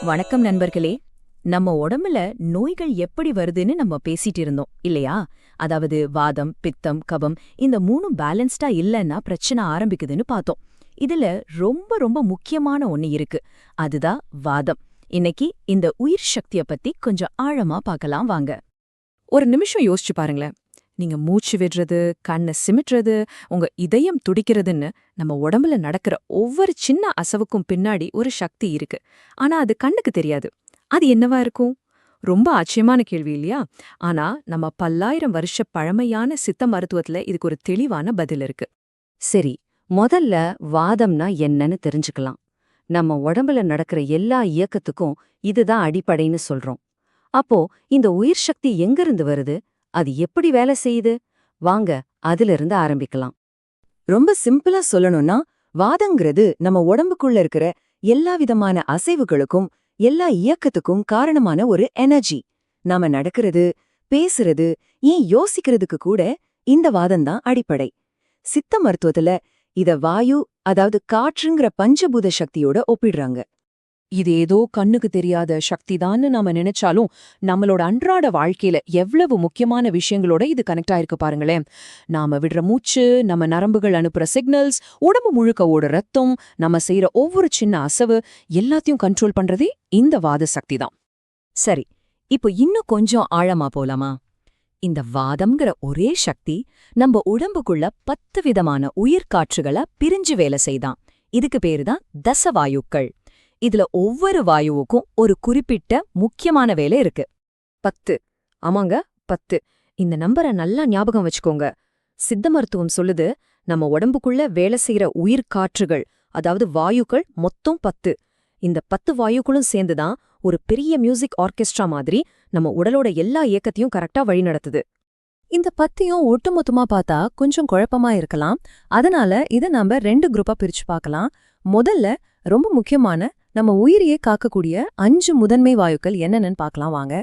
வணக்கம் நண்பர்களே. நம்ம உடம்புல நோய்கள் எப்படி வருதுன்னு நம்ம பேசிட்டு இருந்தோம் இல்லையா? அதாவது வாதம், பித்தம், கபம் இந்த மூணும் பேலன்ஸ்டா இல்லைன்னா பிரச்சனை ஆரம்பிக்குதுன்னு பார்த்தோம். இதுல ரொம்ப ரொம்ப முக்கியமான ஒண்ணு இருக்கு. அதுதான் வாதம். இன்னைக்கு இந்த உயிர் சக்திய பத்தி கொஞ்சம் ஆழமா பார்க்கலாம் வாங்க. ஒரு நிமிஷம் யோசிச்சு பாருங்களேன். நீங்க மூச்சு விடுறது, கண்ணை சிமிட்டுறது, உங்க இதயம் துடிக்கிறதுன்னு நம்ம உடம்புல நடக்கிற ஒவ்வொரு சின்ன அசவுக்கும் பின்னாடி ஒரு சக்தி இருக்கு. ஆனா அது கண்ணுக்கு தெரியாது. அது என்னவா இருக்கும்? ரொம்ப ஆச்சரியமான கேள்வி இல்லையா? ஆனா நம்ம பல்லாயிரம் வருஷ பழமையான சித்த மருத்துவத்துல இதுக்கு ஒரு தெளிவான பதில் இருக்கு. சரி, முதல்ல வாதம்னா என்னன்னு தெரிஞ்சுக்கலாம். நம்ம உடம்புல நடக்கிற எல்லா இயக்கத்துக்கும் இதுதான் அடிப்படைன்னு சொல்றோம். அப்போ இந்த உயிர் சக்தி எங்கிருந்து வருது? அது எப்படி வேலை செய்யுது? வாங்க அதிலிருந்து ஆரம்பிக்கலாம். ரொம்ப சிம்பிளா சொல்லணும்னா, வாதங்கிறது நம்ம உடம்புக்குள்ள இருக்கிற எல்லா விதமான அசைவுகளுக்கும் எல்லா இயக்கத்துக்கும் காரணமான ஒரு எனர்ஜி. நாம நடக்கிறது, பேசுறது, ஏன் யோசிக்கிறதுக்கு கூட இந்த வாதம்தான் அடிப்படை. சித்த மருத்துவத்துல இத வாயு, அதாவது காற்றுங்கிற பஞ்சபூத சக்தியோட ஒப்பிடுறாங்க. இது ஏதோ கண்ணுக்கு தெரியாத சக்திதான்னு நாம நினைச்சாலும் நம்மளோட அன்றாட வாழ்க்கையில எவ்வளவு முக்கியமான விஷயங்களோட இது கனெக்ட் ஆயிருக்கு பாருங்களேன். நாம விடுற மூச்சு, நம்ம நரம்புகள் அனுப்புற சிக்னல்ஸ், உடம்பு முழுக்க ஓட ரத்தம், நம்ம செய்யற ஒவ்வொரு சின்ன அசவு எல்லாத்தையும் கண்ட்ரோல் பண்றதே இந்த வாத சக்தி தான். சரி, இப்போ இன்னும் கொஞ்சம் ஆழமா போலாமா? இந்த வாதம்ங்கிற ஒரே சக்தி நம்ம உடம்புக்குள்ள 10 விதமான உயிர்காற்றுகளை பிரிஞ்சு வேலை செய்தான். இதுக்கு பேருதான் தசவாயுக்கள். இதுல ஒவ்வொரு வாயுவுக்கும் ஒரு குறிப்பிட்ட முக்கியமான வேலை இருக்கு. 10. ஆமாங்க, 10. இந்த நம்பரை நல்லா ஞாபகம் வச்சுக்கோங்க. சித்த மருத்துவம் சொல்லுது, நம்ம உடம்புக்குள்ள வேலை செய்யற உயிர்காற்றுகள், அதாவது வாயுக்கள் மொத்தம் 10. இந்த 10 வாயுக்களும் சேர்ந்துதான் ஒரு பெரிய மியூசிக் ஆர்கெஸ்ட்ரா மாதிரி நம்ம உடலோட எல்லா இயக்கத்தையும் கரெக்டா வழிநடத்துது. இந்த 10யும் ஒட்டுமொத்தமா பார்த்தா கொஞ்சம் குழப்பமா இருக்கலாம். அதனால இதை நாம 2 குரூப்பா பிரிச்சு பார்க்கலாம். முதல்ல ரொம்ப முக்கியமான நம்ம உயிரையே காக்கக்கூடிய 5 முதன்மை வாயுக்கள் என்னென்னு பார்க்கலாம் வாங்க.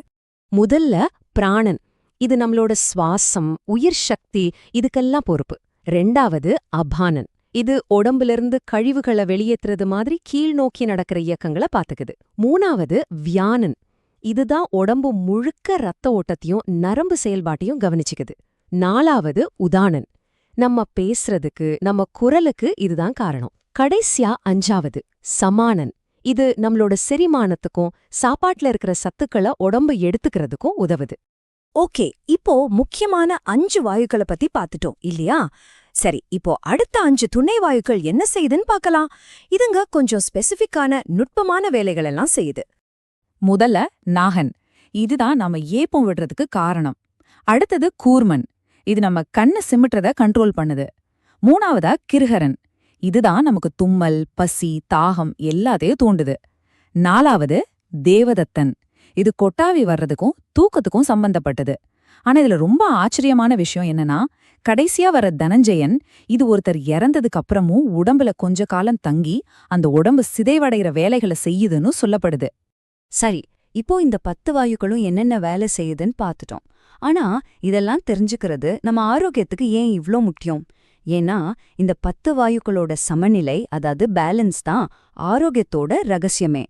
முதல்ல பிராணன். இது நம்மளோட சுவாசம், உயிர் சக்தி, இதுக்கெல்லாம் பொறுப்பு. 2வது அபானன். இது உடம்பிலிருந்து கழிவுகளை வெளியேற்றுறது மாதிரி கீழ் நோக்கி நடக்கிற இயக்கங்களை பாத்துக்குது. 3வது வியானன். இதுதான் உடம்பு முழுக்க ரத்த ஓட்டத்தையும் நரம்பு செயல்பாட்டையும் கவனிச்சுக்குது. 4வது உதானன். நம்ம பேசுறதுக்கு, நம்ம குரலுக்கு இதுதான் காரணம். கடைசியா 5வது சமானன். இது நம்மளோட செரிமானத்துக்கும் சாப்பாட்டுல இருக்கிற சத்துக்களை உடம்பு எடுத்துக்கிறதுக்கும் உதவுது. ஓகே, இப்போ முக்கியமான 5 வாயுக்களை பத்தி பார்த்துட்டோம் இல்லையா? சரி, இப்போ அடுத்த 5 துணை வாயுக்கள் என்ன செய்யுதுன்னு பார்க்கலாம். இதுங்க கொஞ்சம் ஸ்பெசிஃபிக்கான நுட்பமான வேலைகள் எல்லாம் செய்யுது. முதல்ல நாகன். இதுதான் நம்ம ஏப்பம் விடுறதுக்கு காரணம். அடுத்தது கூர்மன். இது நம்ம கண்ணை சிமிட்டுறத கண்ட்ரோல் பண்ணுது. 3வதா கிருஹரன். இதுதான் நமக்கு தும்மல், பசி, தாகம் எல்லாத்தையும் தூண்டுது. 4வது தேவதத்தன். இது கொட்டாவி வர்றதுக்கும் தூக்கத்துக்கும் சம்பந்தப்பட்டது. ஆனா இதுல ரொம்ப ஆச்சரியமான விஷயம் என்னன்னா, கடைசியா வர தனஞ்சயன், இது ஒருத்தர் இறந்ததுக்கு அப்புறமும் உடம்புல கொஞ்ச காலம் தங்கி அந்த உடம்பு சிதைவடைகிற வேலைகளை செய்யுதுன்னு சொல்லப்படுது. சரி, இப்போ இந்த 10 வாயுக்களும் என்னென்ன வேலை செய்யுதுன்னு பார்த்துட்டோம். ஆனா இதெல்லாம் தெரிஞ்சுக்கிறது நம்ம ஆரோக்கியத்துக்கு ஏன் இவ்ளோ முக்கியம்? ஏன்னா இந்த 10 வாயுக்களோட சமநிலை, அதாவது பேலன்ஸ் தான் ஆரோக்கியத்தோட ரகசியமே.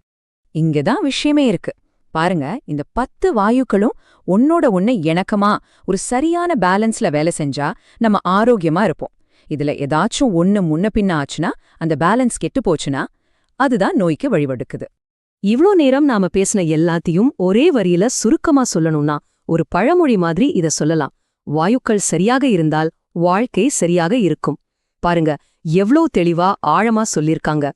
இங்கதான் விஷயமே இருக்கு. பாருங்க, இந்த 10 வாயுக்களும் ஒன்னோட ஒண்ணு இணக்கமா ஒரு சரியான பேலன்ஸ்ல வேலை செஞ்சா நம்ம ஆரோக்கியமா இருப்போம். இதுல ஏதாச்சும் ஒண்ணு முன்ன பின்ன ஆச்சுன்னா, அந்த பேலன்ஸ் கெட்டு போச்சுன்னா அதுதான் நோய்க்கு வழிவடுக்குது. இவ்ளோ நேரம் நாம பேசின எல்லாத்தையும் ஒரே வரியில சுருக்கமா சொல்லணும்னா ஒரு பழமொழி மாதிரி இத சொல்லலாம். வாயுக்கள் சரியாக இருந்தால் வாழ்க்கை சரியாக இருக்கும். பாருங்க, எவ்ளோ தெளிவா ஆழமா சொல்லிருக்காங்க.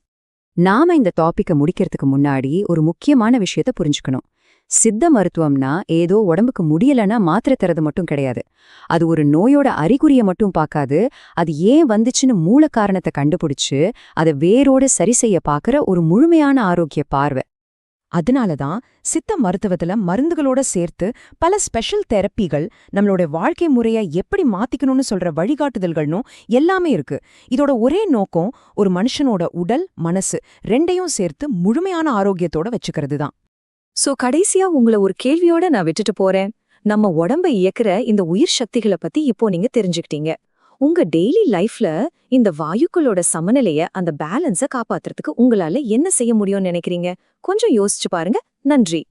நாம இந்த டாபிக்க முடிக்கிறதுக்கு முன்னாடி ஒரு முக்கியமான விஷயத்த புரிஞ்சுக்கணும். சித்த மருத்துவம்னா ஏதோ உடம்புக்கு முடியலன்னா மாத்திரை தரது மட்டும் கிடையாது. அது ஒரு நோயோட அறிகுறிய மட்டும் பார்க்காது. அது ஏன் வந்துச்சுன்னு மூல காரணத்தை கண்டுபிடிச்சு அதை வேரோட சரி செய்ய பார்க்கற ஒரு முழுமையான ஆரோக்கிய பார்வை. அதனாலதான் சித்த மருத்துவத்துல மருந்துகளோட சேர்த்து பல ஸ்பெஷல் தெரப்பிகள், நம்மளோட வாழ்க்கை முறைய எப்படி மாத்திக்கணும்னு சொல்ற வழிகாட்டுதல்கள்னும் எல்லாமே இருக்கு. இதோட ஒரே நோக்கம் ஒரு மனுஷனோட உடல், மனசு 2யும் சேர்த்து முழுமையான ஆரோக்கியத்தோட வச்சுக்கிறது தான். சோ கடைசியா உங்களை ஒரு கேள்வியோட நான் விட்டுட்டு போறேன். நம்ம உடம்பை இயக்குற இந்த உயிர் சக்திகளை பத்தி இப்போ நீங்க தெரிஞ்சுக்கிட்டீங்க. உங்க டெய்லி லைஃப்ல இந்த வாயுக்களோட சமநிலைய அந்த பேலன்ஸ காப்பாத்துறதுக்கு உங்களால என்ன செய்ய முடியும்னு நினைக்கிறீங்க? கொஞ்சம் யோசிச்சு பாருங்க. நன்றி.